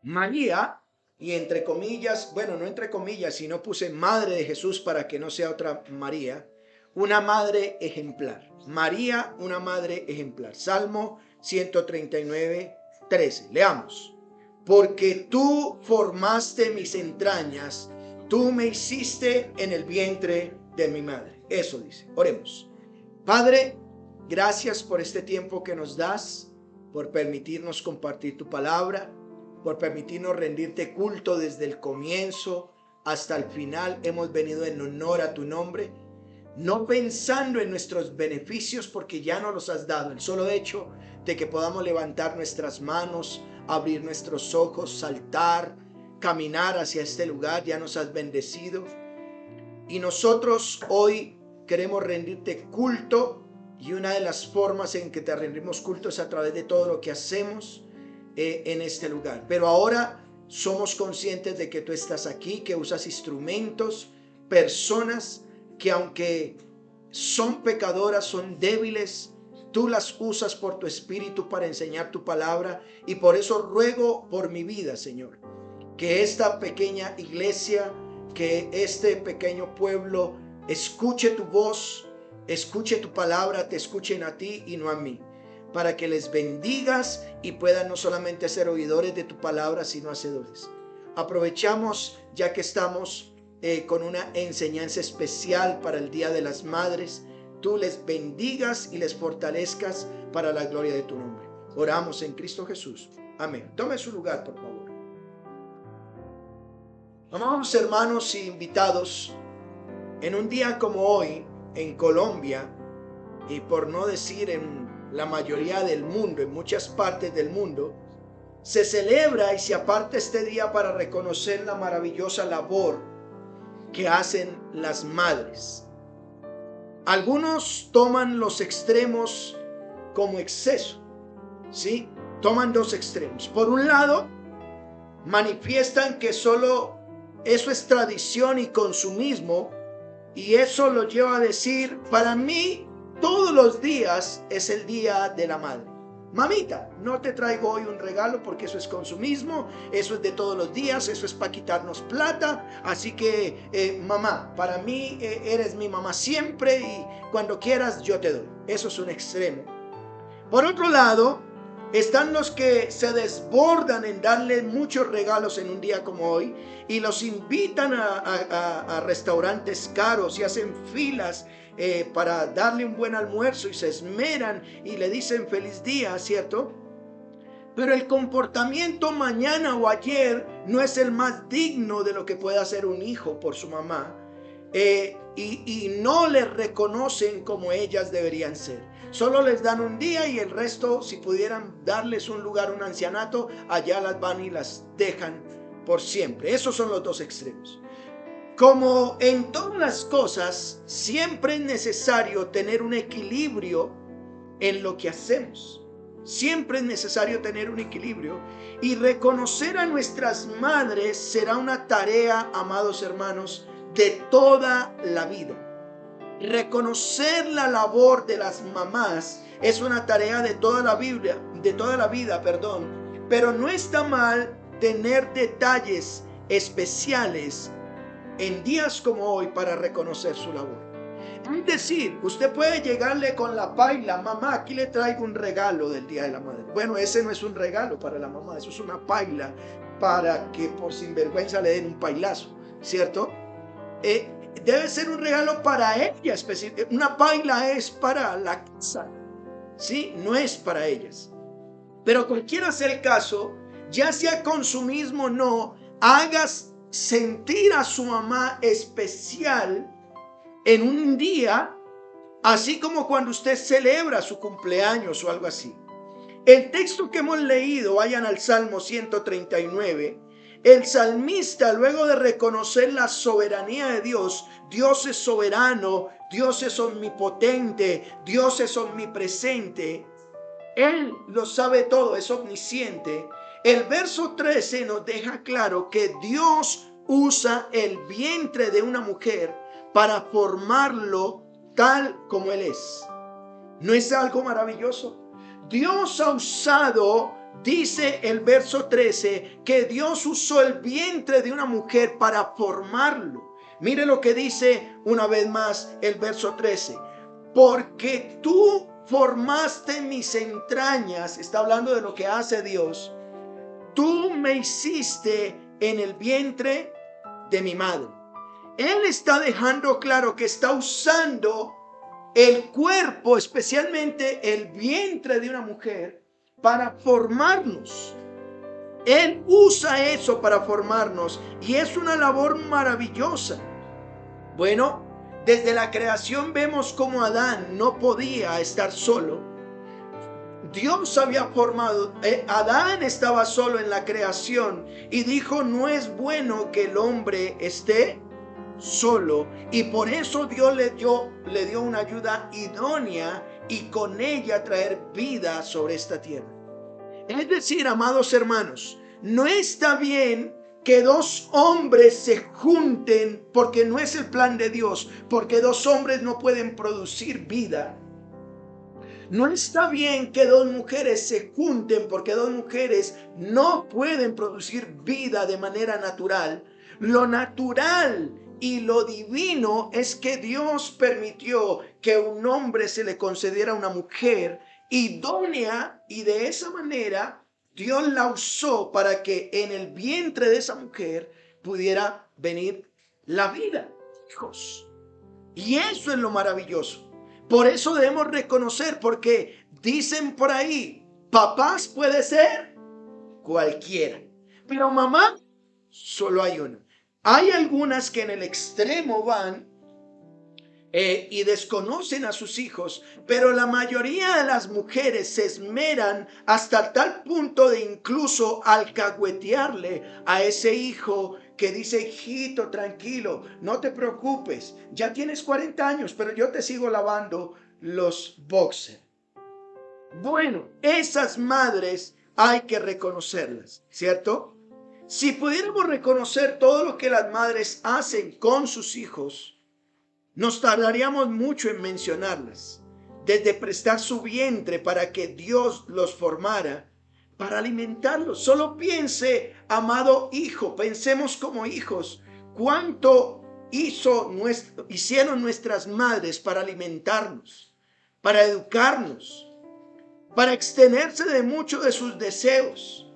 María, y entre comillas, bueno, no entre comillas, sino puse madre de Jesús para que no sea otra María, una madre ejemplar. María, una madre ejemplar. Salmo 139, 13. Leamos. Porque tú formaste mis entrañas, tú me hiciste en el vientre de mi madre. Eso dice. Oremos. Padre, gracias por este tiempo que nos das, por permitirnos compartir tu palabra, por permitirnos rendirte culto desde el comienzo hasta el final. Hemos venido en honor a tu nombre, no pensando en nuestros beneficios porque ya nos los has dado. El solo hecho de que podamos levantar nuestras manos, abrir nuestros ojos, saltar, caminar hacia este lugar, ya nos has bendecido. Y nosotros hoy queremos rendirte culto, y una de las formas en que te rendimos culto es a través de todo lo que hacemos en este lugar. Pero ahora somos conscientes de que tú estás aquí, que usas instrumentos, personas que aunque son pecadoras, son débiles, tú las usas por tu espíritu para enseñar tu palabra. Y por eso ruego por mi vida, Señor, que esta pequeña iglesia, que este pequeño pueblo escuche tu voz, escuche tu palabra, te escuchen a ti y no a mí, para que les bendigas y puedan no solamente ser oidores de tu palabra, sino hacedores. Aprovechamos ya que estamos con una enseñanza especial para el Día de las Madres. Tú les bendigas y les fortalezcas para la gloria de tu nombre. Oramos en Cristo Jesús. Amén. Tome su lugar, por favor. Amados hermanos y invitados, en un día como hoy, en Colombia, y por no decir en la mayoría del mundo, en muchas partes del mundo, se celebra y se aparta este día para reconocer la maravillosa labor que hacen las madres. Algunos toman los extremos como exceso, ¿sí? Toman dos extremos. Por un lado, manifiestan que solo eso es tradición y consumismo, y eso lo lleva a decir: para mí todos los días es el día de la madre. Mamita, no te traigo hoy un regalo porque eso es consumismo, eso es de todos los días, eso es para quitarnos plata. Así que mamá, para mí eres mi mamá siempre, y cuando quieras yo te doy. Eso es un extremo. Por otro lado, están los que se desbordan en darle muchos regalos en un día como hoy, y los invitan a restaurantes caros y hacen filas para darle un buen almuerzo, y se esmeran y le dicen feliz día, ¿cierto? Pero el comportamiento mañana o ayer no es el más digno de lo que puede hacer un hijo por su mamá, y no les reconocen como ellas deberían ser. Solo les dan un día, y el resto, si pudieran darles un lugar, un ancianato, allá las van y las dejan por siempre. Esos son los dos extremos. Como en todas las cosas, siempre es necesario tener un equilibrio en lo que hacemos. Siempre es necesario tener un equilibrio, y reconocer a nuestras madres será una tarea, amados hermanos, de toda la vida. Reconocer la labor de las mamás es una tarea de toda la vida, pero no está mal tener detalles especiales en días como hoy para reconocer su labor. Es decir, usted puede llegarle con la paila: mamá, aquí le traigo un regalo del Día de la Madre. Bueno, ese no es un regalo para la mamá, eso es una paila para que por sinvergüenza le den un pailazo, ¿cierto? Debe ser un regalo para ella específico. Una paila es para la casa, ¿sí? No es para ellas. Pero cualquiera sea el caso, ya sea consumismo o no, hagas sentir a su mamá especial en un día, así como cuando usted celebra su cumpleaños o algo así. El texto que hemos leído, vayan al Salmo 139. El salmista, luego de reconocer la soberanía de Dios, Dios es soberano, Dios es omnipotente, Dios es omnipresente, Él lo sabe todo, es omnisciente. El verso 13 nos deja claro que Dios usa el vientre de una mujer para formarlo tal como Él es. ¿No es algo maravilloso? Dios ha usado dice el verso 13 que Dios usó el vientre de una mujer para formarlo. Mire lo que dice una vez más el verso 13. Porque tú formaste mis entrañas, está hablando de lo que hace Dios. Tú me hiciste en el vientre de mi madre. Él está dejando claro que está usando el cuerpo, especialmente el vientre de una mujer, para formarnos. Él usa eso para formarnos y es una labor maravillosa. Bueno, desde la creación vemos cómo Adán no podía estar solo. Dios había formado, Adán estaba solo en la creación y dijo: no es bueno que el hombre esté solo, y por eso Dios le dio una ayuda idónea y con ella traer vida sobre esta tierra. Es decir, amados hermanos, no está bien que dos hombres se junten, porque no es el plan de Dios, porque dos hombres no pueden producir vida. No está bien que dos mujeres se junten, porque dos mujeres no pueden producir vida de manera natural. Lo natural y lo divino es que Dios permitió que un hombre se le concediera a una mujer idónea, y de esa manera Dios la usó para que en el vientre de esa mujer pudiera venir la vida, hijos. Y eso es lo maravilloso. Por eso debemos reconocer, porque dicen por ahí, papás puede ser cualquiera, pero mamá solo hay una. Hay algunas que en el extremo van y desconocen a sus hijos, pero la mayoría de las mujeres se esmeran hasta tal punto de incluso alcahuetearle a ese hijo que dice: hijito, tranquilo, no te preocupes, ya tienes 40 años, pero yo te sigo lavando los boxers. Bueno, esas madres hay que reconocerlas, ¿cierto? Si pudiéramos reconocer todo lo que las madres hacen con sus hijos, nos tardaríamos mucho en mencionarlas, desde prestar su vientre para que Dios los formara, para alimentarlos. Solo piense, amado hijo, pensemos como hijos, cuánto hicieron nuestras madres para alimentarnos, para educarnos, para extenerse de muchos de sus deseos,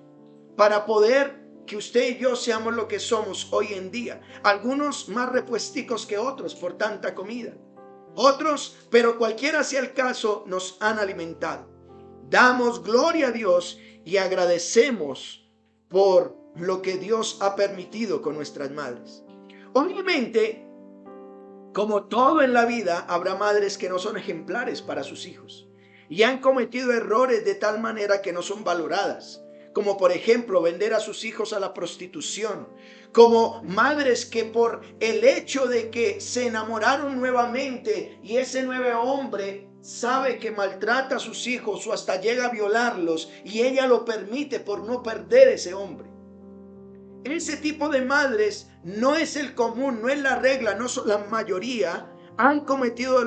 para poder que usted y yo seamos lo que somos hoy en día. Algunos más repuesticos que otros por tanta comida. Otros, pero cualquiera sea el caso, nos han alimentado. Damos gloria a Dios y agradecemos por lo que Dios ha permitido con nuestras madres. Obviamente, como todo en la vida, habrá madres que no son ejemplares para sus hijos y han cometido errores de tal manera que no son valoradas, como por ejemplo vender a sus hijos a la prostitución, como madres que por el hecho de que se enamoraron nuevamente y ese nuevo hombre sabe que maltrata a sus hijos o hasta llega a violarlos y ella lo permite por no perder ese hombre. Ese tipo de madres no es el común, no es la regla, no son la mayoría. Han cometido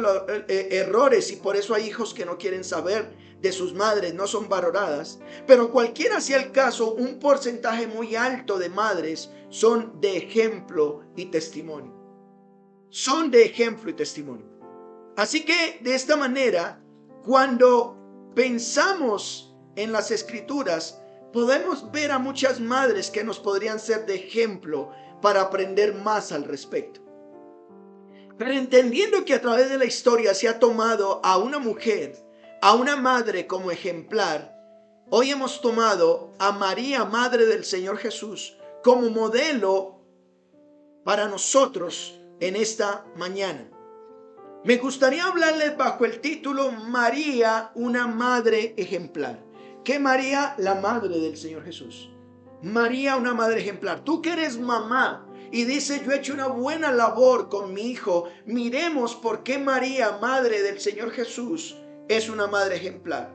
errores y por eso hay hijos que no quieren saber de sus madres, no son valoradas. Pero cualquiera sea el caso, un porcentaje muy alto de madres son de ejemplo y testimonio. Son de ejemplo y testimonio. Así que de esta manera, cuando pensamos en las escrituras, podemos ver a muchas madres que nos podrían ser de ejemplo para aprender más al respecto. Pero entendiendo que a través de la historia se ha tomado a una mujer, a una madre como ejemplar, hoy hemos tomado a María, madre del Señor Jesús, como modelo para nosotros en esta mañana. Me gustaría hablarles bajo el título María, una madre ejemplar. ¿Qué María? La madre del Señor Jesús. María, una madre ejemplar. Tú que eres mamá y dices: yo he hecho una buena labor con mi hijo, miremos por qué María, madre del Señor Jesús, es una madre ejemplar.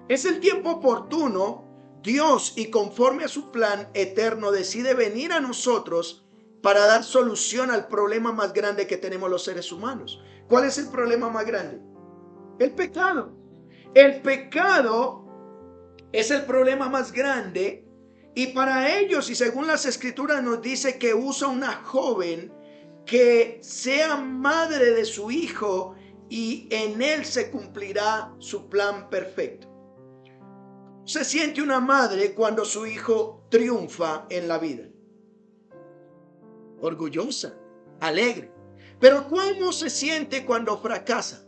Es el tiempo oportuno. Dios, y conforme a su plan eterno, decide venir a nosotros para dar solución al problema más grande que tenemos los seres humanos. ¿Cuál es el problema más grande? El pecado. El pecado es el problema más grande. Y para ellos, y según las escrituras nos dice que usa una joven que sea madre de su hijo y en él se cumplirá su plan perfecto. Se siente una madre cuando su hijo triunfa en la vida. Orgullosa, alegre. Pero ¿cómo se siente cuando fracasa?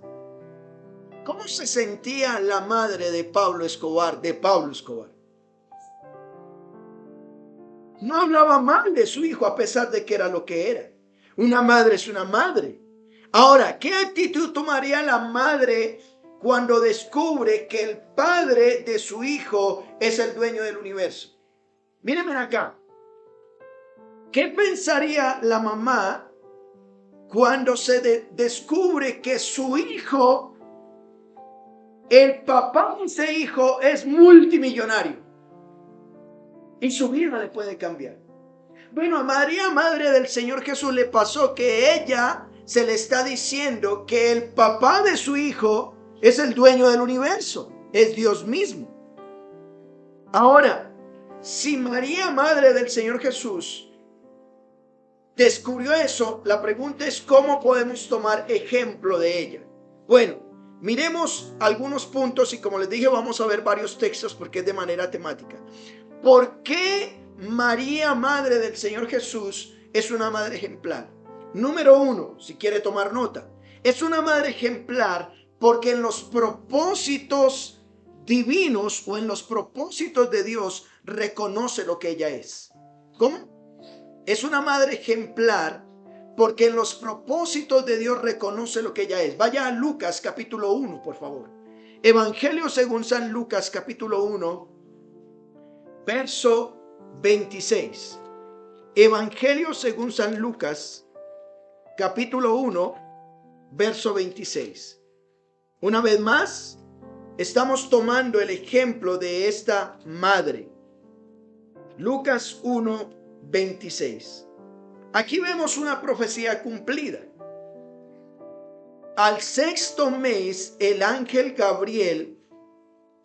¿Cómo se sentía la madre de Pablo Escobar, No hablaba mal de su hijo a pesar de que era lo que era. Una madre es una madre. Ahora, ¿qué actitud tomaría la madre cuando descubre que el padre de su hijo es el dueño del universo? Mírenme acá. ¿Qué pensaría la mamá cuando se descubre que su hijo, el papá de ese hijo, es multimillonario? Y su vida le puede cambiar. Bueno, a María, madre del Señor Jesús, le pasó que ella se le está diciendo que el papá de su hijo es el dueño del universo, es Dios mismo. Ahora, si María, madre del Señor Jesús, descubrió eso, la pregunta es cómo podemos tomar ejemplo de ella. Bueno, miremos algunos puntos y como les dije, vamos a ver varios textos porque es de manera temática. ¿Por qué María, madre del Señor Jesús, es una madre ejemplar? Número uno, si quiere tomar nota, es una madre ejemplar porque en los propósitos divinos o en los propósitos de Dios reconoce lo que ella es. ¿Cómo? Es una madre ejemplar porque en los propósitos de Dios reconoce lo que ella es. Vaya a Lucas capítulo 1, por favor. Evangelio según San Lucas capítulo 1. Verso 26. Evangelio según San Lucas, capítulo 1, verso 26. Una vez más, estamos tomando el ejemplo de esta madre. Lucas 1, 26. Aquí vemos una profecía cumplida. Al sexto mes, el ángel Gabriel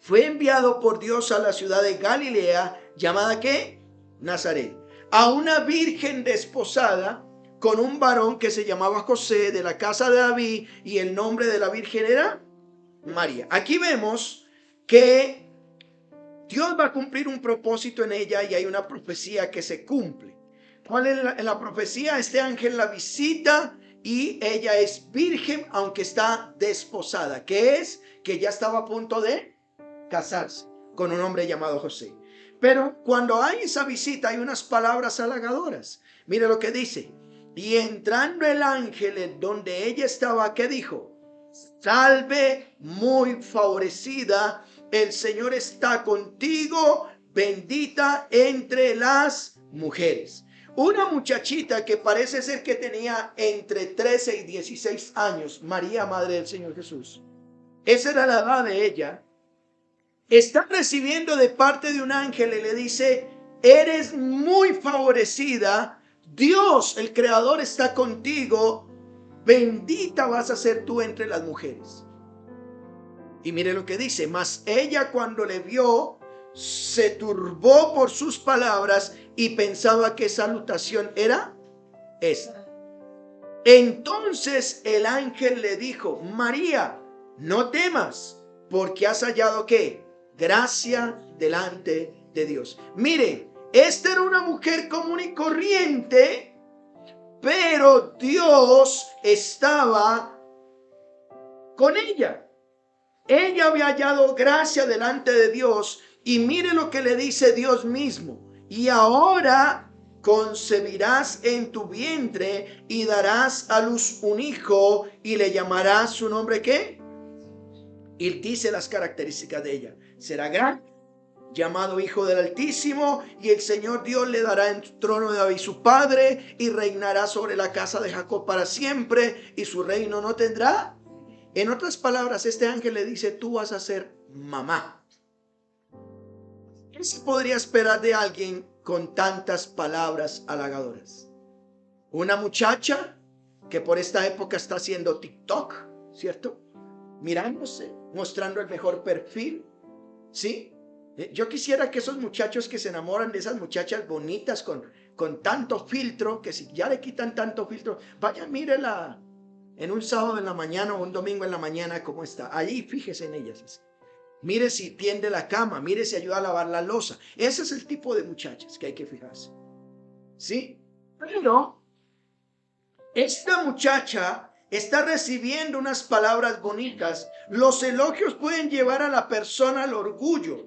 fue enviado por Dios a la ciudad de Galilea, llamada ¿qué? Nazaret, a una virgen desposada con un varón que se llamaba José, de la casa de David, y el nombre de la virgen era María. Aquí vemos que Dios va a cumplir un propósito en ella y hay una profecía que se cumple. ¿Cuál es la profecía? Este ángel la visita y ella es virgen, aunque está desposada. ¿Qué es? Que ya estaba a punto de casarse con un hombre llamado José. Pero cuando hay esa visita hay unas palabras halagadoras. Mire lo que dice. Y entrando el ángel en donde ella estaba, ¿qué dijo? Salve, muy favorecida, el Señor está contigo, bendita entre las mujeres. Una muchachita que parece ser que tenía entre 13 y 16 años, María, madre del Señor Jesús. Esa era la edad de ella. Está recibiendo de parte de un ángel y le dice, eres muy favorecida, Dios, el Creador, está contigo, bendita vas a ser tú entre las mujeres. Y mire lo que dice, mas ella cuando le vio, se turbó por sus palabras y pensaba que salutación era esta. Entonces el ángel le dijo, María, no temas, porque has hallado ¿qué? Gracia delante de Dios. Mire, esta era una mujer común y corriente, pero Dios estaba con ella. Ella había hallado gracia delante de Dios y mire lo que le dice Dios mismo. Y ahora concebirás en tu vientre y darás a luz un hijo y le llamarás su nombre ¿qué? Y dice las características de ella. Será grande, llamado Hijo del Altísimo, y el Señor Dios le dará el trono de David su padre, y reinará sobre la casa de Jacob para siempre, y su reino no tendrá. En otras palabras, este ángel le dice, tú vas a ser mamá. ¿Qué se podría esperar de alguien con tantas palabras halagadoras? Una muchacha que por esta época está haciendo TikTok, ¿cierto? Mirándose, mostrando el mejor perfil, ¿sí? Yo quisiera que esos muchachos que se enamoran de esas muchachas bonitas con tanto filtro, que si ya le quitan tanto filtro, vaya, mírela en un sábado en la mañana o un domingo en la mañana cómo está. Ahí fíjese en ellas. Mire si tiende la cama, mire si ayuda a lavar la loza. Ese es el tipo de muchachas que hay que fijarse. ¿Sí? Pero esta muchacha está recibiendo unas palabras bonitas. Los elogios pueden llevar a la persona al orgullo.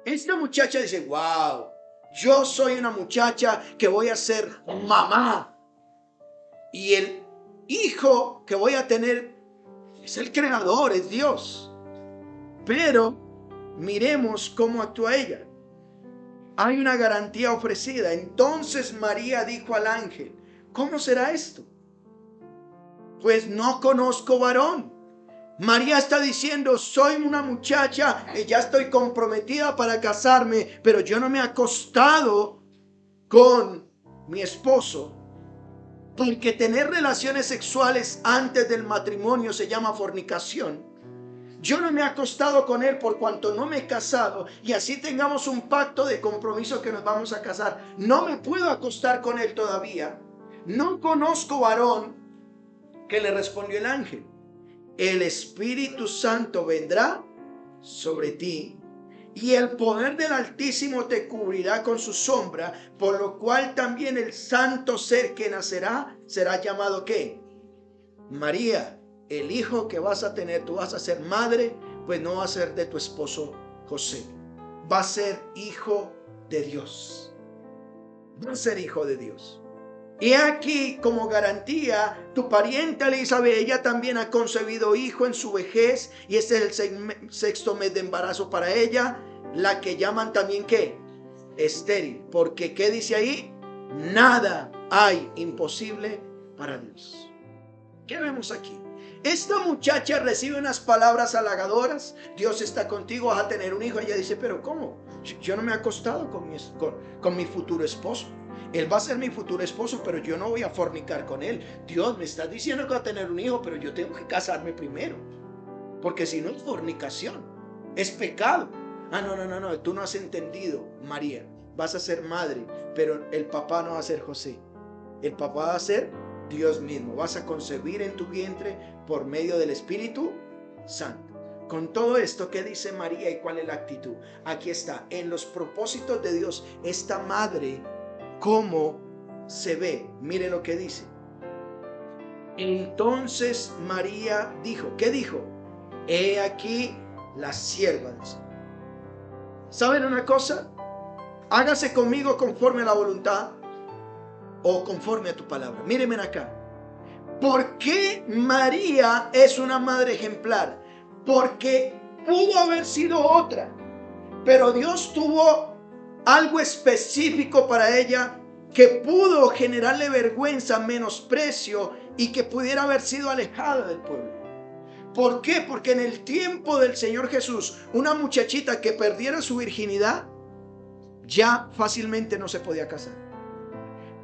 Esta muchacha dice, wow, yo soy una muchacha que voy a ser mamá. Y el hijo que voy a tener es el creador, es Dios. Pero miremos cómo actúa ella. Hay una garantía ofrecida. Entonces María dijo al ángel, ¿cómo será esto? Pues no conozco varón. María está diciendo, soy una muchacha y ya estoy comprometida para casarme, pero yo no me he acostado con mi esposo. Porque tener relaciones sexuales antes del matrimonio se llama fornicación. Yo no me he acostado con él por cuanto no me he casado, y así tengamos un pacto de compromiso que nos vamos a casar. No me puedo acostar con él todavía. No conozco varón. ¿Qué le respondió el ángel? El Espíritu Santo vendrá sobre ti y el poder del Altísimo te cubrirá con su sombra, por lo cual también el santo ser que nacerá será llamado ¿qué? María. El hijo que vas a tener, tú vas a ser madre, pues no va a ser de tu esposo José. Va a ser hijo de Dios. Va a ser hijo de Dios. Y aquí, como garantía, tu pariente Elizabeth, ella también ha concebido hijo en su vejez, y este es el sexto mes de embarazo para ella, la que llaman también ¿qué? Estéril. Porque ¿qué dice ahí? Nada hay imposible para Dios. ¿Qué vemos aquí? Esta muchacha recibe unas palabras halagadoras. Dios está contigo, vas a tener un hijo. Ella dice, pero ¿cómo? Yo no me he acostado con mi futuro esposo. Él va a ser mi futuro esposo, pero yo no voy a fornicar con él. Dios me está diciendo que va a tener un hijo, pero yo tengo que casarme primero. Porque si no es fornicación, es pecado. No, tú no has entendido, María. Vas a ser madre, pero el papá no va a ser José. El papá va a ser Dios mismo. Vas a concebir en tu vientre por medio del Espíritu Santo. Con todo esto, ¿qué dice María y cuál es la actitud? Aquí está, en los propósitos de Dios, esta madre, ¿cómo se ve? Mire lo que dice. Entonces María dijo, ¿qué dijo? He aquí la sierva del Señor. ¿Saben una cosa? Hágase conmigo conforme a la voluntad o conforme a tu palabra. Mírenme acá. ¿Por qué María es una madre ejemplar? Porque pudo haber sido otra, pero Dios tuvo algo específico para ella que pudo generarle vergüenza, menosprecio y que pudiera haber sido alejada del pueblo. ¿Por qué? Porque en el tiempo del Señor Jesús, una muchachita que perdiera su virginidad ya fácilmente no se podía casar.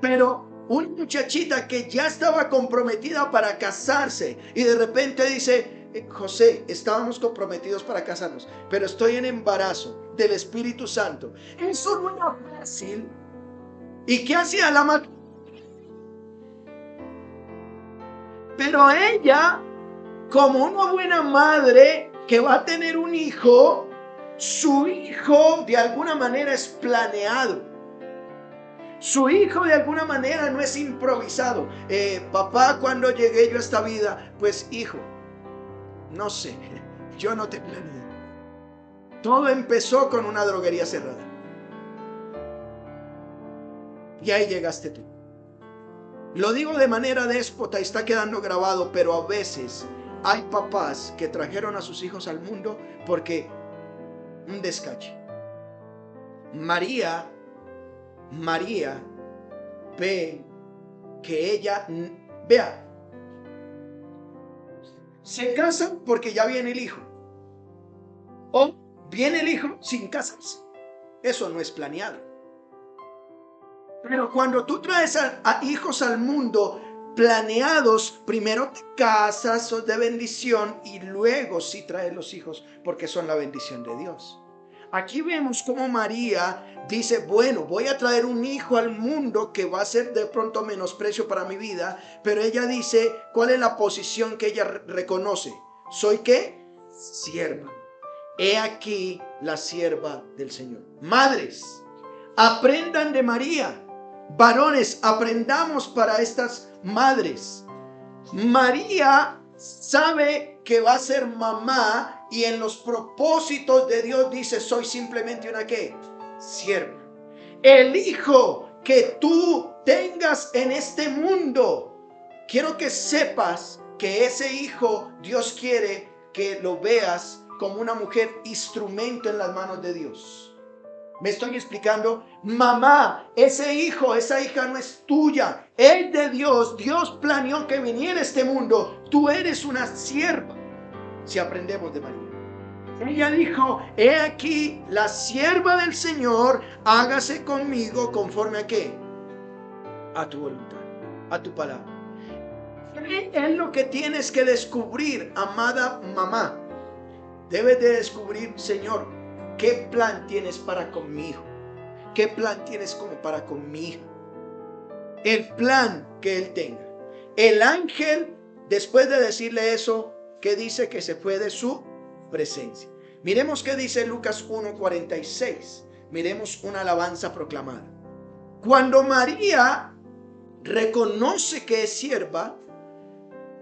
Pero una muchachita que ya estaba comprometida para casarse y de repente dice, José, estábamos comprometidos para casarnos, pero estoy en embarazo del Espíritu Santo. Eso no era fácil. ¿Y qué hacía la madre? Pero ella, como una buena madre que va a tener un hijo, su hijo de alguna manera es planeado. Su hijo de alguna manera no es improvisado. Papá, cuando llegué yo a esta vida, pues hijo, no sé, yo no te planeé. Todo empezó con una droguería cerrada. Y ahí llegaste tú. Lo digo de manera déspota y está quedando grabado, pero a veces hay papás que trajeron a sus hijos al mundo porque un descache. María ve que ella, vea, se casan porque ya viene el hijo, o viene el hijo sin casarse. Eso no es planeado. Pero cuando tú traes a hijos al mundo planeados, primero te casas, sos de bendición, y luego sí traes los hijos porque son la bendición de Dios. aquí vemos cómo María dice, bueno, voy a traer un hijo al mundo que va a ser de pronto menosprecio para mi vida, pero ella dice, ¿cuál es la posición que ella reconoce? ¿Soy qué? Sierva. He aquí la sierva del Señor. Madres, aprendan de María. Varones, aprendamos para estas madres. María sabe que va a ser mamá y en los propósitos de Dios dice, soy simplemente una ¿qué? Sierva. El hijo que tú tengas en este mundo, quiero que sepas que ese hijo Dios quiere que lo veas como una mujer instrumento en las manos de Dios. ¿Me estoy explicando? Mamá, ese hijo, esa hija no es tuya, es de Dios. Dios planeó que viniera a este mundo. Tú eres una sierva. Si aprendemos de María. Ella dijo, he aquí la sierva del Señor, hágase conmigo conforme a qué? A tu voluntad, a tu palabra. Es lo que tienes que descubrir, amada mamá. Debes de descubrir, Señor, ¿qué plan tienes para con mi hijo? ¿Qué plan tienes como para con mi hija? El plan que él tenga. El ángel, después de decirle eso, ¿qué dice? Que se fue de su presencia. Miremos qué dice Lucas 1:46. Miremos una alabanza proclamada. Cuando María reconoce que es sierva,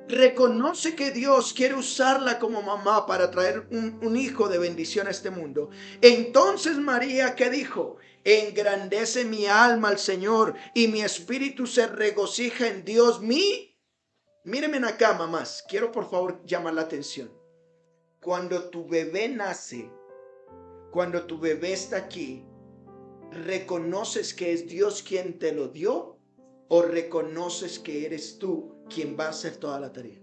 reconoce que Dios quiere usarla como mamá para traer un hijo de bendición a este mundo. Entonces María, ¿qué dijo? Engrandece mi alma al Señor y mi espíritu se regocija en Dios. Mírenme acá, mamás. Quiero por favor llamar la atención. Cuando tu bebé nace, cuando tu bebé está aquí, ¿reconoces que es Dios quien te lo dio? ¿O reconoces que eres tú quien va a hacer toda la tarea?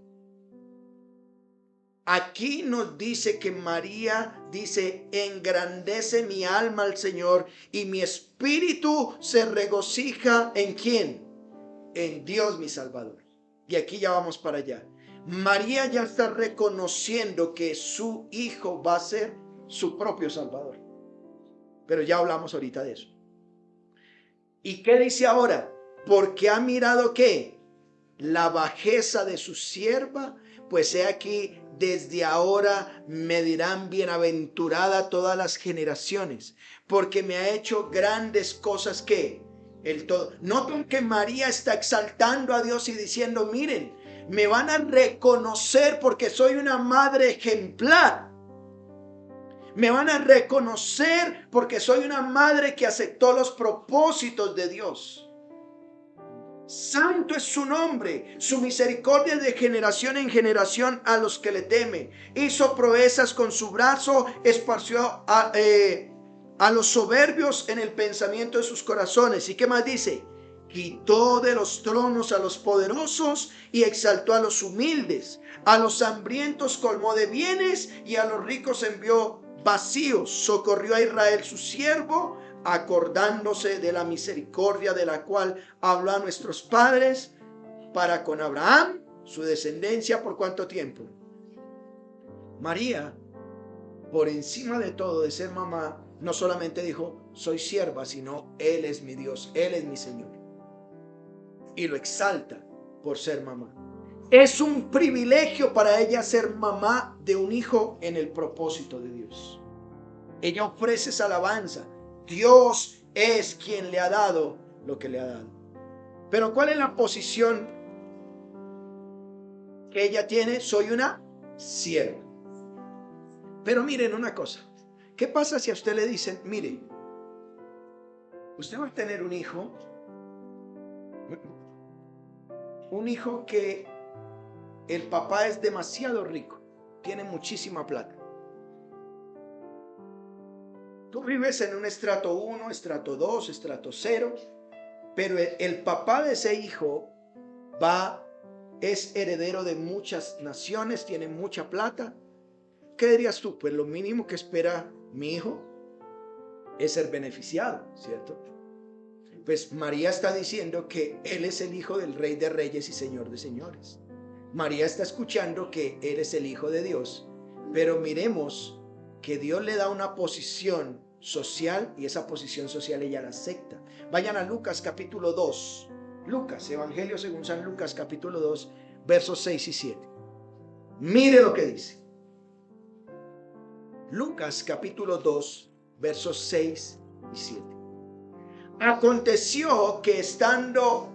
Aquí nos dice que María dice, engrandece mi alma al Señor y mi espíritu se regocija ¿en quién? En Dios mi Salvador. Y aquí ya vamos para allá. María ya está reconociendo que su hijo va a ser su propio Salvador. Pero ya hablamos ahorita de eso. ¿Y qué dice ahora? Porque ha mirado ¿qué? La bajeza de su sierva, pues he aquí, desde ahora me dirán bienaventurada todas las generaciones, porque me ha hecho grandes cosas que el todo. Noten que María está exaltando a Dios y diciendo, miren, me van a reconocer porque soy una madre ejemplar. Me van a reconocer porque soy una madre que aceptó los propósitos de Dios. Santo es su nombre, su misericordia de generación en generación a los que le temen. Hizo proezas con su brazo, esparció a los soberbios en el pensamiento de sus corazones. ¿Y qué más dice? Quitó de los tronos a los poderosos y exaltó a los humildes. A los hambrientos colmó de bienes y a los ricos envió vacíos. Socorrió a Israel su siervo, acordándose de la misericordia de la cual habló a nuestros padres para con Abraham, su descendencia, ¿por cuánto tiempo? María, por encima de todo de ser mamá, no solamente dijo, soy sierva, sino Él es mi Dios, Él es mi Señor. Y lo exalta por ser mamá. Es un privilegio para ella ser mamá de un hijo en el propósito de Dios. Ella ofrece esa alabanza. Dios es quien le ha dado lo que le ha dado. Pero ¿cuál es la posición que ella tiene? Soy una sierva. Pero miren una cosa. ¿Qué pasa si a usted le dicen, mire, usted va a tener un hijo que el papá es demasiado rico, tiene muchísima plata? Tú vives en un estrato 1, estrato 2, estrato 0, pero el papá de ese hijo es heredero de muchas naciones, tiene mucha plata. ¿Qué dirías tú? Pues lo mínimo que espera mi hijo es ser beneficiado, ¿cierto? Pues María está diciendo que él es el hijo del Rey de Reyes y Señor de Señores. María está escuchando que él es el Hijo de Dios, pero miremos que Dios le da una posición social y esa posición social ella la acepta. Vayan a Lucas capítulo 2. Lucas, Evangelio según San Lucas capítulo 2, versos 6 y 7. Mire lo que dice. Lucas capítulo 2, versos 6 y 7. Aconteció que estando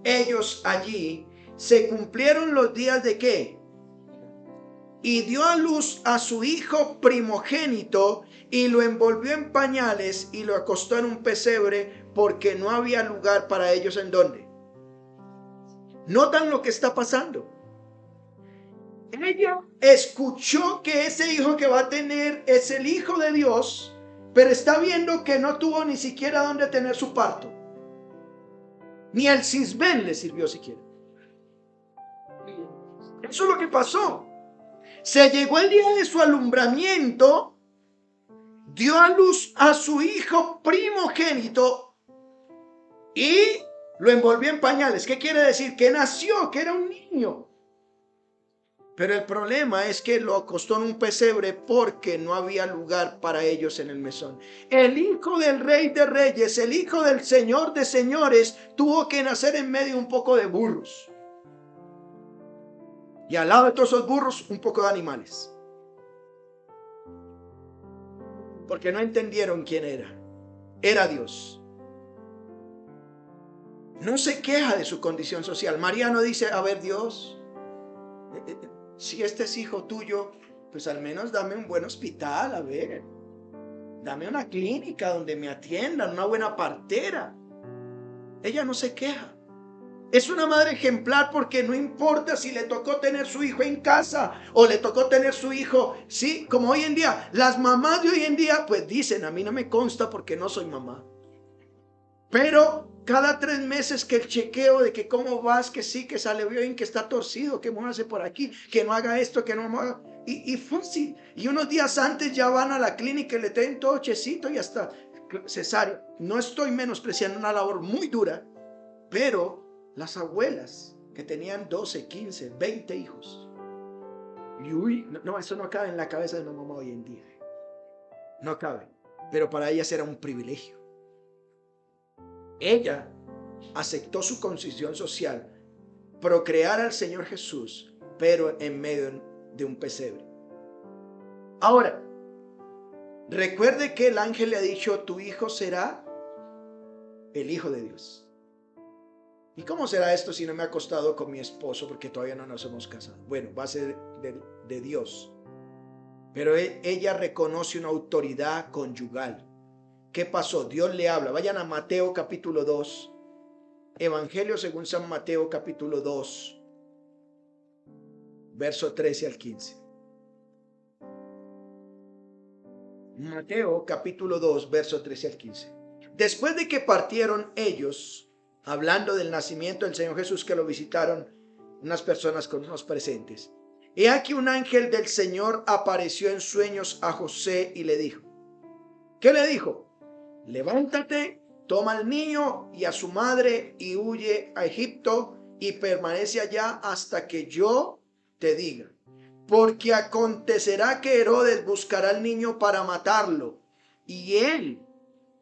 ellos allí, se cumplieron los días de ¿qué? Y dio a luz a su hijo primogénito y lo envolvió en pañales y lo acostó en un pesebre porque no había lugar para ellos en donde. ¿Notan lo que está pasando? Ella escuchó que ese hijo que va a tener es el hijo de Dios, pero está viendo que no tuvo ni siquiera donde tener su parto. Ni el cisbén le sirvió siquiera. Eso es lo que pasó. Se llegó el día de su alumbramiento, dio a luz a su hijo primogénito y lo envolvió en pañales. ¿Qué quiere decir? Que nació, que era un niño. Pero el problema es que lo acostó en un pesebre porque no había lugar para ellos en el mesón. El hijo del rey de reyes, el hijo del señor de señores, tuvo que nacer en medio de un poco de burros. Y al lado de todos esos burros, un poco de animales. Porque no entendieron quién era. Era Dios. No se queja de su condición social. María no dice, a ver Dios, si este es hijo tuyo, pues al menos dame un buen hospital, a ver. Dame una clínica donde me atiendan, una buena partera. Ella no se queja. Es una madre ejemplar porque no importa si le tocó tener su hijo en casa o le tocó tener su hijo, sí, como hoy en día. Las mamás de hoy en día pues dicen, a mí no me consta porque no soy mamá. Pero cada 3 meses que el chequeo de que cómo vas, que sí, que sale bien, que está torcido, que muévase por aquí, que no haga esto, que no haga. Y fácil. Y unos días antes ya van a la clínica y le traen todo checito y hasta cesárea. No estoy menospreciando una labor muy dura, pero las abuelas que tenían 12, 15, 20 hijos. Y uy, no, eso no cabe en la cabeza de una mamá hoy en día. No cabe. Pero para ellas era un privilegio. Ella aceptó su condición social, procrear al Señor Jesús, pero en medio de un pesebre. Ahora, recuerde que el ángel le ha dicho, tu hijo será el Hijo de Dios. ¿Y cómo será esto si no me he acostado con mi esposo porque todavía no nos hemos casado? Bueno, va a ser de Dios. Pero ella reconoce una autoridad conyugal. ¿Qué pasó? Dios le habla. Vayan a Mateo capítulo 2. Evangelio según San Mateo capítulo 2. Verso 13 al 15. Mateo capítulo 2, verso 13 al 15. Después de que partieron ellos, hablando del nacimiento del Señor Jesús, que lo visitaron unas personas con unos presentes. He aquí un ángel del Señor apareció en sueños a José y le dijo. ¿Qué le dijo? Levántate, toma al niño y a su madre y huye a Egipto y permanece allá hasta que yo te diga. Porque acontecerá que Herodes buscará al niño para matarlo. Y él,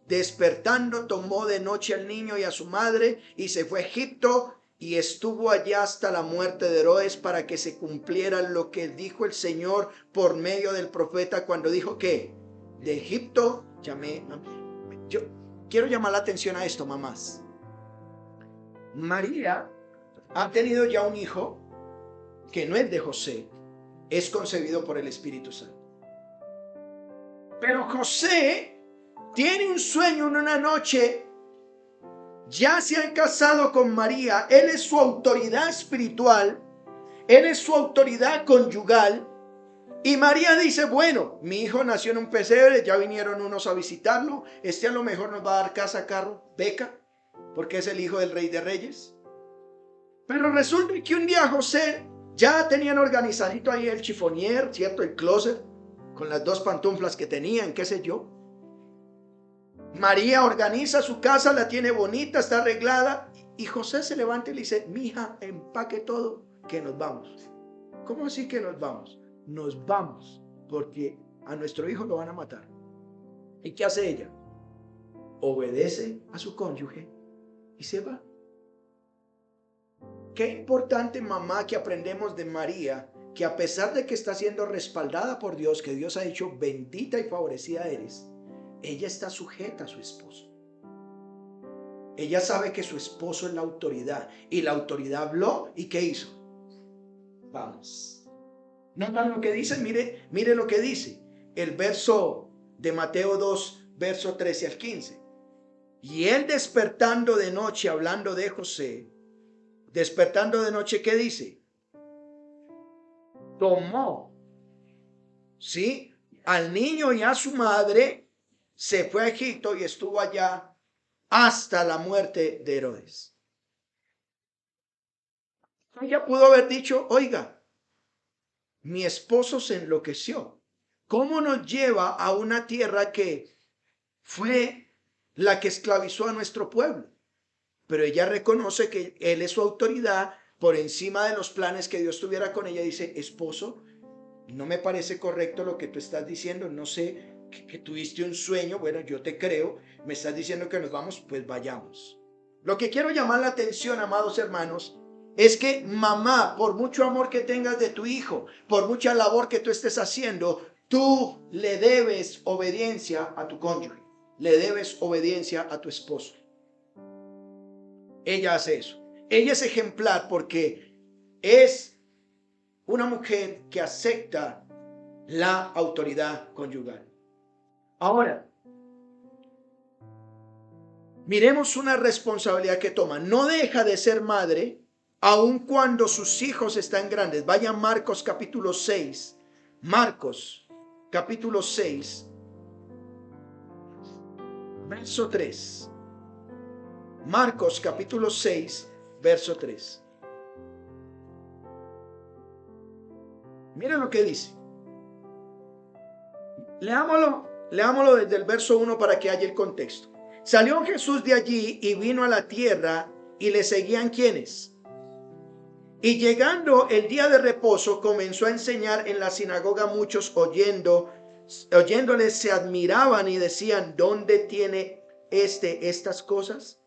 despertando, tomó de noche al niño y a su madre y se fue a Egipto y estuvo allá hasta la muerte de Herodes, para que se cumpliera lo que dijo el Señor por medio del profeta cuando dijo que de Egipto llamé. Yo quiero llamar la atención a esto, mamás. María ha tenido ya un hijo que no es de José, es concebido por el Espíritu Santo. Pero José tiene un sueño en una noche, ya se han casado con María, él es su autoridad espiritual, él es su autoridad conyugal, y María dice, bueno, mi hijo nació en un pesebre, ya vinieron unos a visitarlo, a lo mejor nos va a dar casa, carro, beca, porque es el hijo del Rey de Reyes. Pero resulta que un día José ya tenían organizadito ahí el chifonier, ¿cierto? El closet, con las 2 pantuflas que tenían, qué sé yo. María organiza su casa, la tiene bonita, está arreglada. Y José se levanta y le dice, mija, empaque todo, que nos vamos. ¿Cómo así que nos vamos? Nos vamos, porque a nuestro hijo lo van a matar. ¿Y qué hace ella? Obedece a su cónyuge y se va. Qué importante, mamá, que aprendemos de María, que a pesar de que está siendo respaldada por Dios, que Dios ha dicho bendita y favorecida eres, ella está sujeta a su esposo. Ella sabe que su esposo es la autoridad y la autoridad habló y ¿qué hizo? Vamos. ¿Notan lo que dice? Mire lo que dice el verso de Mateo 2, verso 13 al 15. Y él despertando de noche, hablando de José, despertando de noche, ¿qué dice? Tomó, ¿sí?, al niño y a su madre, se fue a Egipto y estuvo allá hasta la muerte de Herodes. Ella pudo haber dicho, oiga, mi esposo se enloqueció. ¿Cómo nos lleva a una tierra que fue la que esclavizó a nuestro pueblo? Pero ella reconoce que él es su autoridad por encima de los planes que Dios tuviera con ella. Dice, esposo, no me parece correcto lo que tú estás diciendo. No sé, que tuviste un sueño. Bueno, yo te creo. Me estás diciendo que nos vamos, pues vayamos. Lo que quiero llamar la atención, amados hermanos, es que mamá, por mucho amor que tengas de tu hijo, por mucha labor que tú estés haciendo, tú le debes obediencia a tu cónyuge. Le debes obediencia a tu esposo. Ella hace eso. Ella es ejemplar porque es una mujer que acepta la autoridad conyugal. Ahora, miremos una responsabilidad que toma. No deja de ser madre aun cuando sus hijos están grandes. Vaya a Marcos capítulo 6. Marcos capítulo 6, verso 3. Marcos capítulo 6, verso 3. Miren lo que dice. Leámoslo desde el verso 1 para que haya el contexto. Salió Jesús de allí y vino a la tierra y le seguían ¿quiénes? Y llegando el día de reposo comenzó a enseñar en la sinagoga. Muchos oyéndole se admiraban y decían, ¿dónde tiene estas cosas?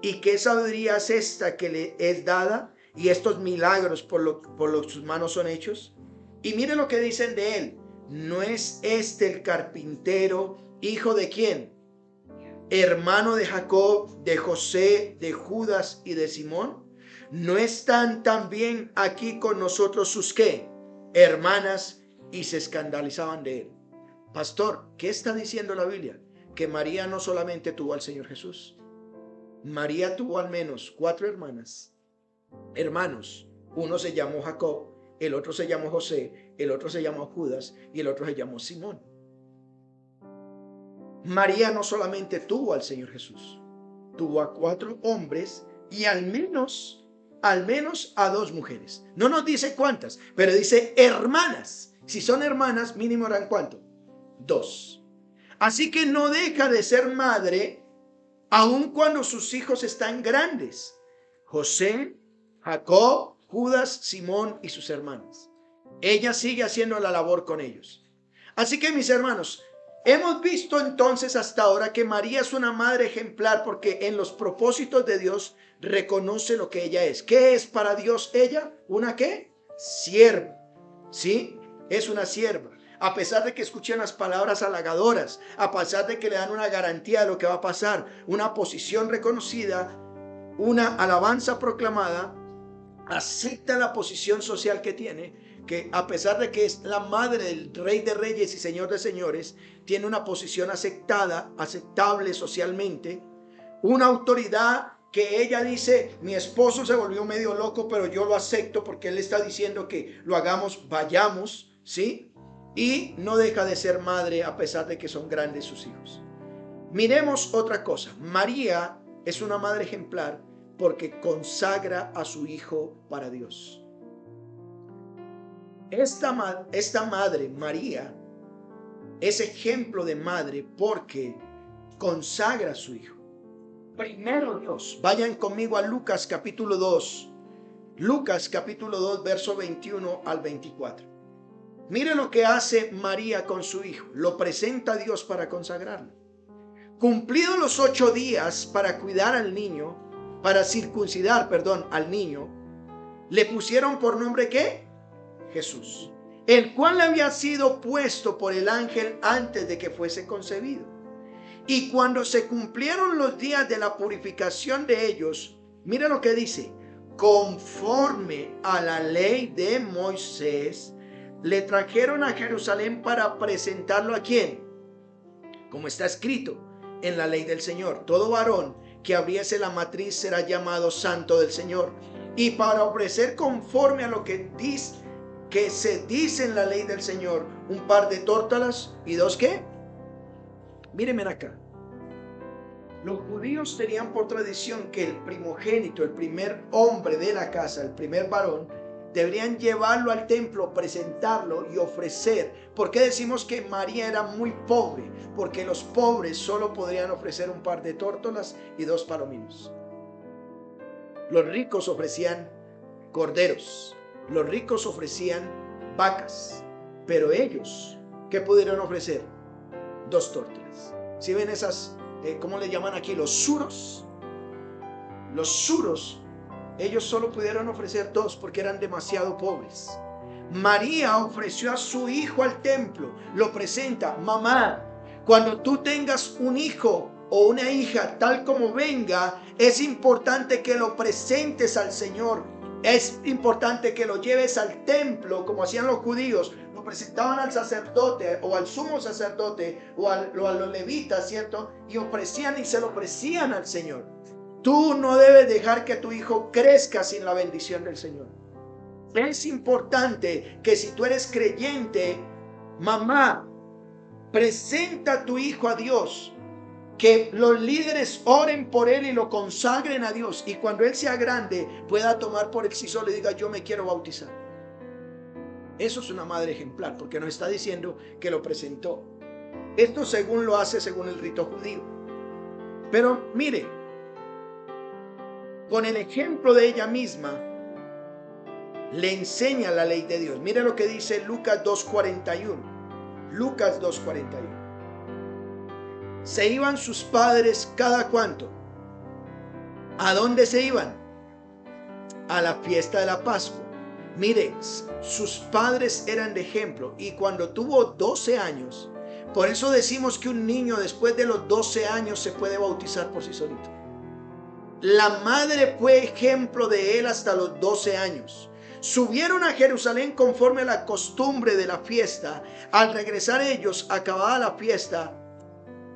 ¿Y qué sabiduría es esta que le es dada? Y estos milagros por sus manos son hechos. Y mire lo que dicen de él. ¿No es este el carpintero, hijo de quién? Hermano de Jacob, de José, de Judas y de Simón. ¿No están también aquí con nosotros sus qué? Hermanas. Y se escandalizaban de él. Pastor, ¿qué está diciendo la Biblia? Que María no solamente tuvo al Señor Jesús. María tuvo al menos 4 hermanos. Uno se llamó Jacob, el otro se llamó José, el otro se llamó Judas y el otro se llamó Simón. María no solamente tuvo al Señor Jesús, tuvo a 4 hombres y al menos a 2 mujeres. No nos dice cuántas, pero dice hermanas. Si son hermanas, mínimo eran ¿cuánto? 2. Así que no deja de ser madre aun cuando sus hijos están grandes. José, Jacob, Judas, Simón y sus hermanos. Ella sigue haciendo la labor con ellos. Así que mis hermanos, hemos visto entonces hasta ahora que María es una madre ejemplar porque en los propósitos de Dios reconoce lo que ella es. ¿Qué es para Dios ella? ¿Una qué? Sierva. ¿Sí? Es una sierva. A pesar de que escuchen las palabras halagadoras, a pesar de que le dan una garantía de lo que va a pasar, una posición reconocida, una alabanza proclamada, acepta la posición social que tiene, que a pesar de que es la madre del Rey de Reyes y Señor de Señores, tiene una posición aceptable socialmente, una autoridad que ella dice, mi esposo se volvió medio loco, pero yo lo acepto porque él está diciendo que lo hagamos, vayamos, ¿sí? Y no deja de ser madre a pesar de que son grandes sus hijos. Miremos otra cosa. María es una madre ejemplar porque consagra a su hijo para Dios. Esta madre, María, es ejemplo de madre porque consagra a su hijo. Primero Dios. Vayan conmigo a Lucas capítulo 2. Lucas capítulo 2, verso 21 al 24. Mire lo que hace María con su hijo. Lo presenta a Dios para consagrarlo. Cumplidos los 8 días para cuidar al niño, para circuncidar, perdón, al niño, le pusieron por nombre ¿qué? Jesús, el cual había sido puesto por el ángel antes de que fuese concebido. Y cuando se cumplieron los días de la purificación de ellos, mira lo que dice, conforme a la ley de Moisés, le trajeron a Jerusalén para presentarlo ¿a quién? Como está escrito en la ley del Señor, todo varón que abriese la matriz será llamado santo del Señor. Y para ofrecer conforme a lo que se dice en la ley del Señor, un par de tórtolas y 2 ¿qué? Mírenme acá. Los judíos tenían por tradición que el primogénito, el primer hombre de la casa, el primer varón, deberían llevarlo al templo, presentarlo y ofrecer. ¿Por qué decimos que María era muy pobre? Porque los pobres solo podrían ofrecer un par de tórtolas y 2 palominos. Los ricos ofrecían corderos, los ricos ofrecían vacas, pero ellos, ¿qué pudieron ofrecer? 2 tórtolas. ¿Sí ven esas, cómo le llaman aquí? Los suros. Los suros, ellos solo pudieron ofrecer 2 porque eran demasiado pobres. María ofreció a su hijo al templo, lo presenta. Mamá, cuando tú tengas un hijo o una hija, tal como venga, es importante que lo presentes al Señor. Es importante que lo lleves al templo, como hacían los judíos. Lo presentaban al sacerdote o al sumo sacerdote o a los levitas, ¿cierto? Y ofrecían y se lo ofrecían al Señor. Tú no debes dejar que tu hijo crezca sin la bendición del Señor. Es importante que si tú eres creyente, mamá, presenta a tu hijo a Dios. Que los líderes oren por él y lo consagren a Dios. Y cuando él sea grande, pueda tomar por él sí solo y diga, yo me quiero bautizar. Eso es una madre ejemplar, porque nos está diciendo que lo presentó. Esto según lo hace según el rito judío. Pero mire, con el ejemplo de ella misma, le enseña la ley de Dios. Mire lo que dice Lucas 2:41. Lucas 2:41. Se iban sus padres cada cuánto. ¿A dónde se iban? A la fiesta de la Pascua. Mire, sus padres eran de ejemplo. Y cuando tuvo 12 años, por eso decimos que un niño después de los 12 años se puede bautizar por sí solito. La madre fue ejemplo de él hasta los 12 años. Subieron a Jerusalén conforme a la costumbre de la fiesta. Al regresar ellos, acabada la fiesta,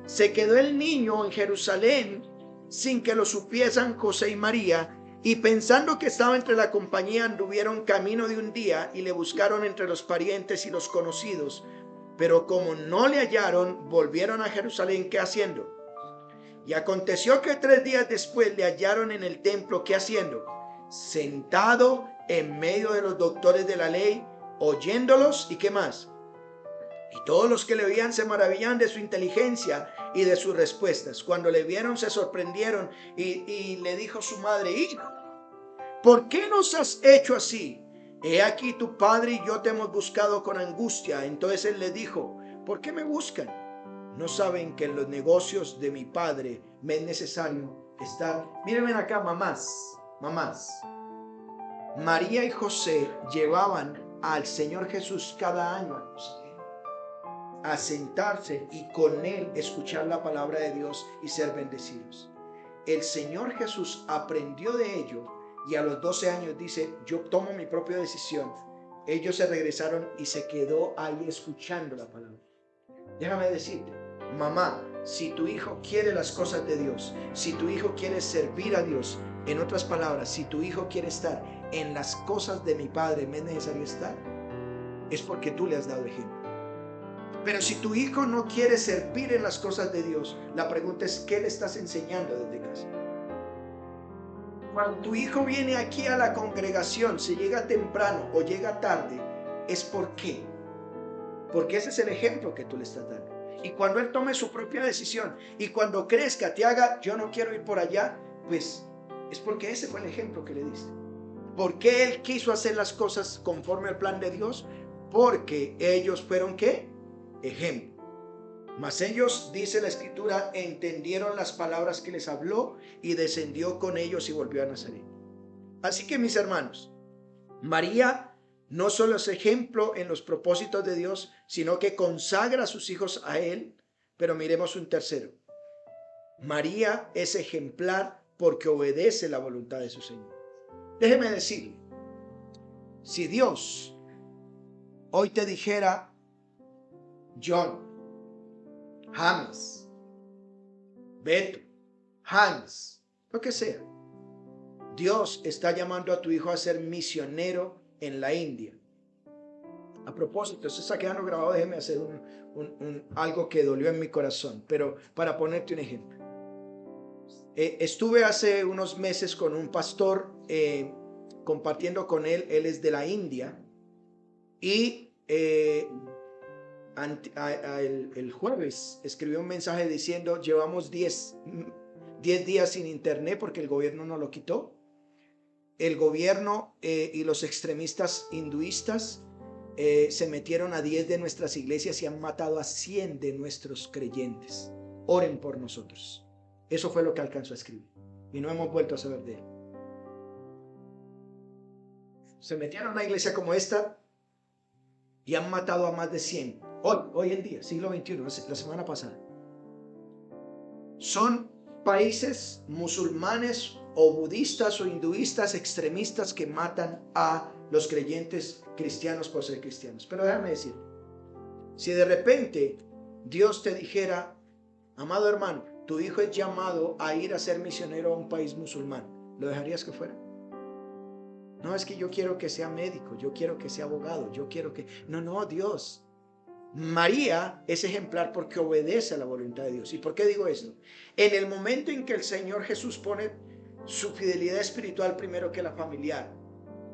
se quedó el niño en Jerusalén sin que lo supiesen José y María, y pensando que estaba entre la compañía, anduvieron camino de un día y le buscaron entre los parientes y los conocidos. Pero como no le hallaron, volvieron a Jerusalén. ¿Qué haciendo? Y aconteció que 3 días después le hallaron en el templo. ¿Qué haciendo? Sentado en medio de los doctores de la ley, oyéndolos. ¿Y qué más? Y todos los que le oían se maravillaban de su inteligencia y de sus respuestas. Cuando le vieron se sorprendieron y le dijo su madre, hijo, ¿por qué nos has hecho así? He aquí tu padre y yo te hemos buscado con angustia. Entonces él le dijo, ¿por qué me buscan? ¿No saben que en los negocios de mi padre me es necesario estar? Mírenme acá, mamás. María y José llevaban al Señor Jesús cada año a sentarse y con él escuchar la palabra de Dios y ser bendecidos. El Señor Jesús aprendió de ello y a los 12 años dice, yo tomo mi propia decisión. Ellos se regresaron y se quedó ahí escuchando la palabra. Déjame decirte, mamá, si tu hijo quiere las cosas de Dios, si tu hijo quiere servir a Dios, en otras palabras, si tu hijo quiere estar en las cosas de mi Padre, ¿me es necesario estar? Es porque tú le has dado ejemplo. Pero si tu hijo no quiere servir en las cosas de Dios, la pregunta es, ¿qué le estás enseñando desde casa? Cuando tu hijo viene aquí a la congregación, si llega temprano o llega tarde, ¿es por qué? Porque ese es el ejemplo que tú le estás dando. Y cuando él tome su propia decisión y cuando crezca, te haga, yo no quiero ir por allá, pues es porque ese fue el ejemplo que le diste. ¿Por qué él quiso hacer las cosas conforme al plan de Dios? porque ellos fueron ¿qué? Ejemplo. Mas ellos, dice la escritura, entendieron las palabras que les habló y descendió con ellos y volvió a Nazaret. Así que mis hermanos, María no solo es ejemplo en los propósitos de Dios, sino que consagra a sus hijos a Él. Pero miremos un tercero. María es ejemplar porque obedece la voluntad de su Señor. Déjeme decirle, si Dios hoy te dijera, John, James, Beto, Hans, lo que sea, Dios está llamando a tu hijo a ser misionero en la India. A propósito, eso está quedando grabado, déjeme hacer algo que dolió en mi corazón, pero para ponerte un ejemplo. Estuve hace unos meses con un pastor compartiendo con él. Él es de la India y el jueves escribió un mensaje diciendo: llevamos 10 días sin internet porque el gobierno nos lo quitó. El gobierno y los extremistas hinduistas se metieron a 10 de nuestras iglesias y han matado a 100 de nuestros creyentes. Oren por nosotros. Eso fue lo que alcanzó a escribir y no hemos vuelto a saber de él. Se metieron a una iglesia como esta y han matado a más de 100. Hoy en día, siglo XXI, la semana pasada. Son países musulmanes o budistas o hinduistas extremistas que matan a los creyentes cristianos por ser cristianos. Pero déjame decir, si de repente Dios te dijera: amado hermano, tu hijo es llamado a ir a ser misionero a un país musulmán, ¿lo dejarías que fuera? No, es que yo quiero que sea médico, yo quiero que sea abogado, yo quiero que... No, Dios. María es ejemplar porque obedece a la voluntad de Dios. ¿Y por qué digo esto? En el momento en que el Señor Jesús pone su fidelidad espiritual primero que la familiar,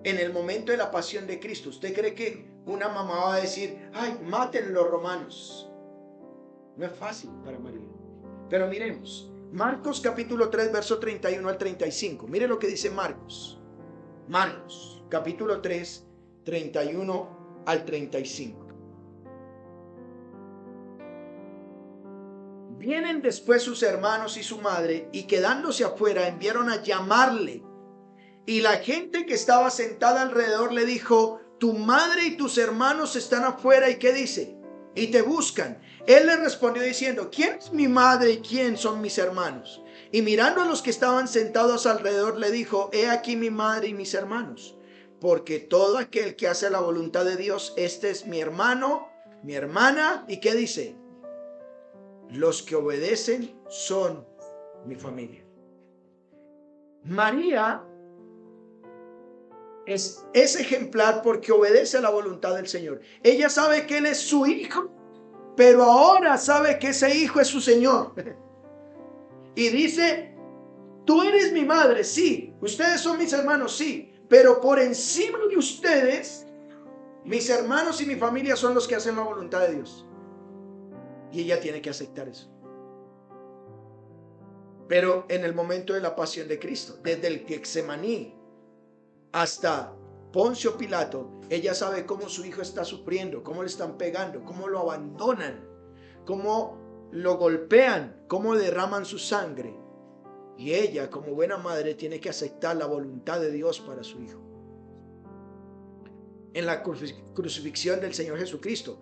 en el momento de la pasión de Cristo, ¿usted cree que una mamá va a decir: ay, maten los romanos? No es fácil para María. Pero miremos, Marcos capítulo 3, verso 31 al 35. Mire lo que dice Marcos. Marcos capítulo 3, 31 al 35. Vienen después sus hermanos y su madre, y quedándose afuera enviaron a llamarle. Y la gente que estaba sentada alrededor le dijo: tu madre y tus hermanos están afuera, ¿y qué dice? Y te buscan. Él le respondió diciendo: ¿quién es mi madre y quién son mis hermanos? Y mirando a los que estaban sentados alrededor le dijo: he aquí mi madre y mis hermanos. Porque todo aquel que hace la voluntad de Dios, este es mi hermano, mi hermana. ¿Y qué dice? Los que obedecen son mi familia. María es ejemplar porque obedece a la voluntad del Señor. Ella sabe que Él es su hijo, pero ahora sabe que ese hijo es su Señor. Y dice: tú eres mi madre, sí. Ustedes son mis hermanos, sí. Pero por encima de ustedes, mis hermanos y mi familia son los que hacen la voluntad de Dios. Y ella tiene que aceptar eso. Pero en el momento de la pasión de Cristo, desde el Getsemaní hasta Poncio Pilato, ella sabe cómo su hijo está sufriendo, cómo le están pegando, cómo lo abandonan, cómo lo golpean, cómo derraman su sangre. Y ella, como buena madre, tiene que aceptar la voluntad de Dios para su hijo. En la crucifixión del Señor Jesucristo,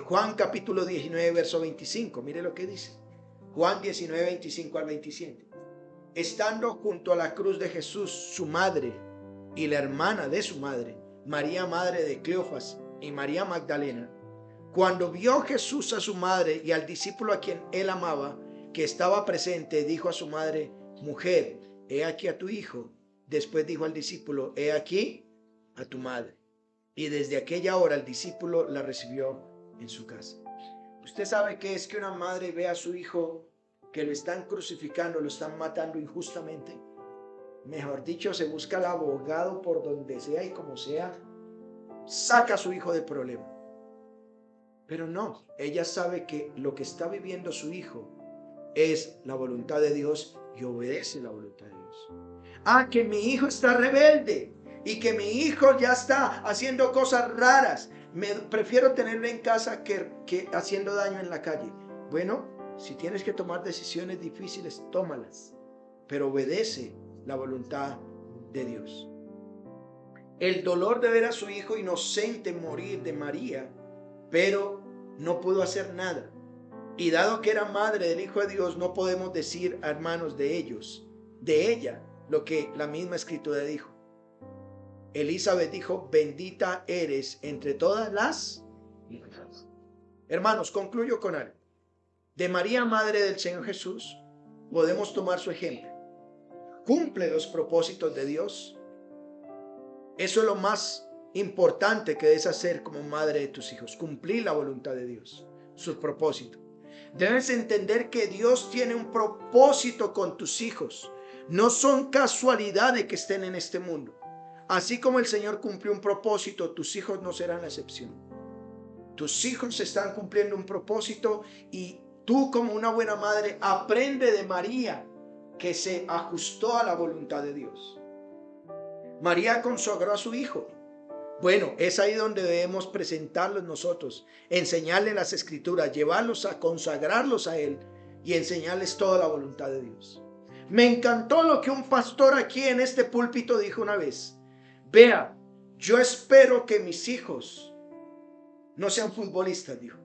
Juan capítulo 19, verso 25, mire lo que dice. Juan 19, 25 al 27. Estando junto a la cruz de Jesús, su madre y la hermana de su madre, María, madre de Cleofas, y María Magdalena, cuando vio Jesús a su madre y al discípulo a quien él amaba, que estaba presente, dijo a su madre: mujer, he aquí a tu hijo. Después dijo al discípulo: he aquí a tu madre. Y desde aquella hora el discípulo la recibió en su casa. ¿Usted sabe qué es que una madre ve a su hijo que lo están crucificando, lo están matando injustamente? Mejor dicho, se busca al abogado por donde sea y como sea, saca a su hijo del problema. Pero no, ella sabe que lo que está viviendo su hijo es la voluntad de Dios y obedece la voluntad de Dios. Ah, que mi hijo está rebelde, y que mi hijo ya está haciendo cosas raras. Prefiero tenerlo en casa que haciendo daño en la calle. Bueno, si tienes que tomar decisiones difíciles, tómalas, pero obedece la voluntad de Dios. El dolor de ver a su hijo inocente morir de María, pero no pudo hacer nada. Y dado que era madre del Hijo de Dios, no podemos decir, hermanos, de ella, lo que la misma Escritura dijo. Elizabeth dijo, bendita eres entre todas las hijas. Hermanos, concluyo con algo. De María, madre del Señor Jesús, podemos tomar su ejemplo. Cumple los propósitos de Dios. Eso es lo más importante que debes hacer como madre de tus hijos. Cumplir la voluntad de Dios, sus propósitos. Debes entender que Dios tiene un propósito con tus hijos. No son casualidades que estén en este mundo. Así como el Señor cumplió un propósito, tus hijos no serán la excepción. Tus hijos están cumpliendo un propósito y tú, como una buena madre, aprende de María, que se ajustó a la voluntad de Dios. María consagró a su hijo. Bueno, es ahí donde debemos presentarlos nosotros, enseñarles las Escrituras, llevarlos a consagrarlos a Él y enseñarles toda la voluntad de Dios. Me encantó lo que un pastor aquí en este púlpito dijo una vez. Vea, yo espero que mis hijos no sean futbolistas, dijo.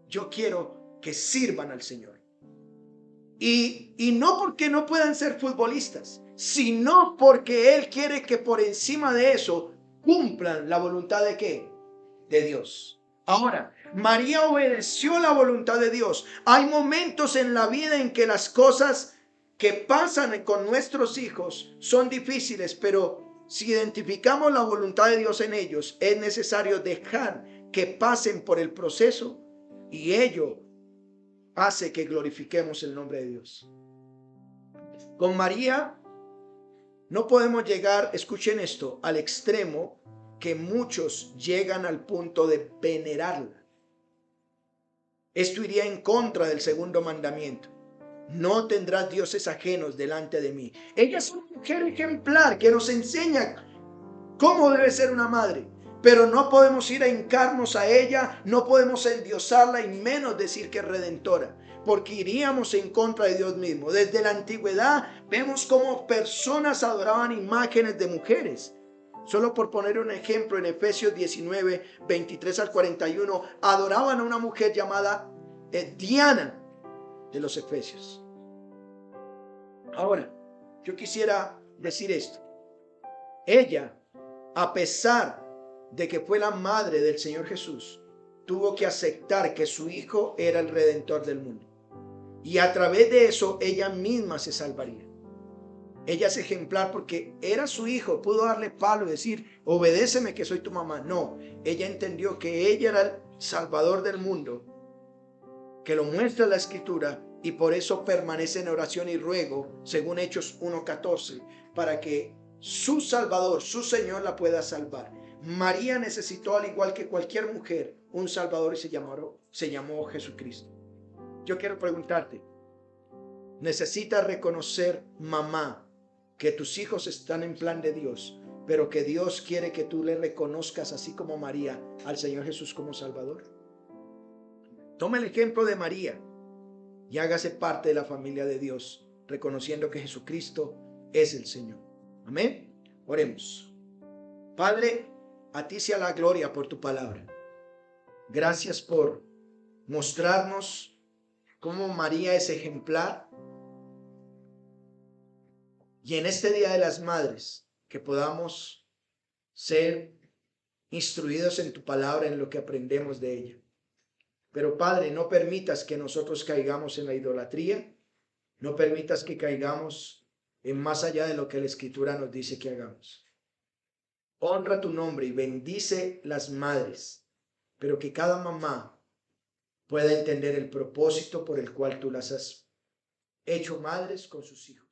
Yo quiero que sirvan al Señor. Y no porque no puedan ser futbolistas, sino porque Él quiere que por encima de eso cumplan la voluntad de ¿qué? De Dios. Ahora, María obedeció la voluntad de Dios. Hay momentos en la vida en que las cosas que pasan con nuestros hijos son difíciles, pero si identificamos la voluntad de Dios en ellos, es necesario dejar que pasen por el proceso y ello hace que glorifiquemos el nombre de Dios. Con María no podemos llegar, escuchen esto, al extremo que muchos llegan al punto de venerarla. Esto iría en contra del segundo mandamiento. No tendrás dioses ajenos delante de mí. Ella es una mujer ejemplar que nos enseña cómo debe ser una madre. Pero no podemos ir a hincarnos a ella, no podemos endiosarla y menos decir que es redentora, porque iríamos en contra de Dios mismo. Desde la antigüedad vemos cómo personas adoraban imágenes de mujeres. Solo por poner un ejemplo, en Efesios 19, 23 al 41, adoraban a una mujer llamada Diana de los Efesios. Ahora, yo quisiera decir esto. Ella, a pesar de que fue la madre del Señor Jesús, tuvo que aceptar que su hijo era el redentor del mundo. Y a través de eso, ella misma se salvaría. Ella es ejemplar porque era su hijo, pudo darle palo y decir, obedéceme que soy tu mamá. No, ella entendió que ella era el salvador del mundo, que lo muestra la Escritura, y por eso permanece en oración y ruego, según Hechos 1:14, para que su Salvador, su Señor, la pueda salvar. María necesitó, al igual que cualquier mujer, un Salvador y se llamó Jesucristo. Yo quiero preguntarte, ¿necesitas reconocer, mamá, que tus hijos están en plan de Dios, pero que Dios quiere que tú le reconozcas, así como María, al Señor Jesús como Salvador? Toma el ejemplo de María y hágase parte de la familia de Dios, reconociendo que Jesucristo es el Señor. Amén. Oremos. Padre, a ti sea la gloria por tu palabra. Gracias por mostrarnos cómo María es ejemplar. Y en este Día de las Madres, que podamos ser instruidos en tu palabra, en lo que aprendemos de ella. Pero Padre, no permitas que nosotros caigamos en la idolatría. No permitas que caigamos en más allá de lo que la Escritura nos dice que hagamos. Honra tu nombre y bendice las madres, pero que cada mamá pueda entender el propósito por el cual tú las has hecho madres con sus hijos.